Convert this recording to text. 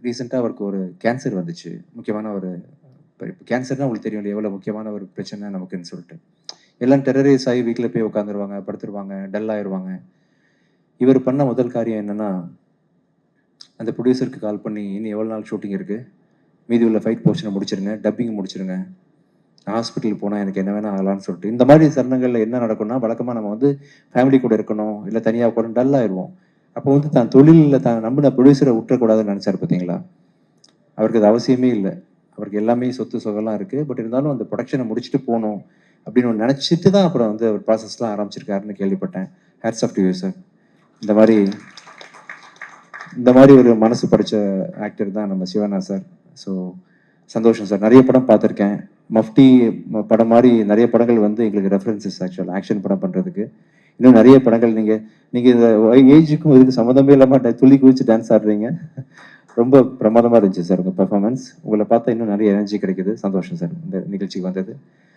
ரீசெண்டாக அவருக்கு ஒரு கேன்சர் வந்துச்சு. முக்கியமான ஒரு இப்போ கேன்சர்னா உங்களுக்கு தெரியும் இல்லையா? எவ்வளோ முக்கியமான ஒரு பிரச்சனை நமக்குன்னு சொல்லிட்டு. எல்லாம் டெரரைஸ் ஆகி வீட்ல போய் உட்காந்துருவாங்க, படுத்துருவாங்க, டல் ஆயிருவாங்க. இவர் பண்ண முதல் காரியம் என்னன்னா, அந்த ப்ரொடியூசருக்கு கால் பண்ணி, "இன்னும் எவ்வளோ நாள் ஷூட்டிங் இருக்கு? மீதி உள்ள ஃபைட் போர்ஷன முடிச்சிருங்க, டப்பிங் முடிச்சிருங்க. ஹாஸ்பிட்டல் போனா எனக்கு என்ன வேணா ஆகலாம்னு" சொல்லிட்டு. இந்த மாதிரி தருணங்கள்ல என்ன நடக்கும்னா, வழக்கமா நம்ம வந்து ஃபேமிலி கூட இருக்கணும், இல்ல தனியா உட்காரணும், டல் ஆயிருவோம். அப்போ வந்து தான் தொழில்ல தான் நம்பின ப்ரொடியூசரை விட்டுறக்கூடாதுன்னு நினைச்சாரு பார்த்தீங்களா? அவருக்கு அது அவசியமே இல்ல. அவருக்கு எல்லாமே சொத்து சுகம்லாம் இருக்கு. பட் இருந்தாலும் அந்த புரொடக்ஷன முடிச்சுட்டு போணும் அப்படின்னு ஒண்ணு நெனச்சுட்டு தான் அப்புறம் வந்து அவர் ப்ராசஸ்லாம் ஆரம்பிச்சிருக்காருன்னு கேள்விப்பட்டேன். Hats off to you sir. இந்த மாரி இந்த மாரி ஒரு மனசு படைச்ச ஆக்டர் தான் நம்ம சிவண்ணா சார். ஸோ சந்தோஷம் சார். நெறைய படம் பார்த்துருக்கேன். மஃப்டி படம் மாரி நெறைய படங்கள் வந்து எங்களுக்கு ரெஃபரன்ஸஸ் ஆக்சுவலா ஆக்ஷன் படம் பண்றதுக்கு. இன்னும் நெறைய படங்கள் நீங்க நீங்க இந்த ஏஜுக்கும் இதுக்கும் சம்மந்தமே இல்லாம துள்ளி குதிச்சு டான்ஸ் ஆடுறீங்க. ரொம்ப பிரமாதமா இருந்துச்சு சார் உங்க பெர்ஃபார்மன்ஸ். உங்கள பார்த்தா இன்னும் நெறைய எனர்ஜி கிடைக்குது. சந்தோஷம் சார் இந்த நிகழ்ச்சிக்கு வந்தது.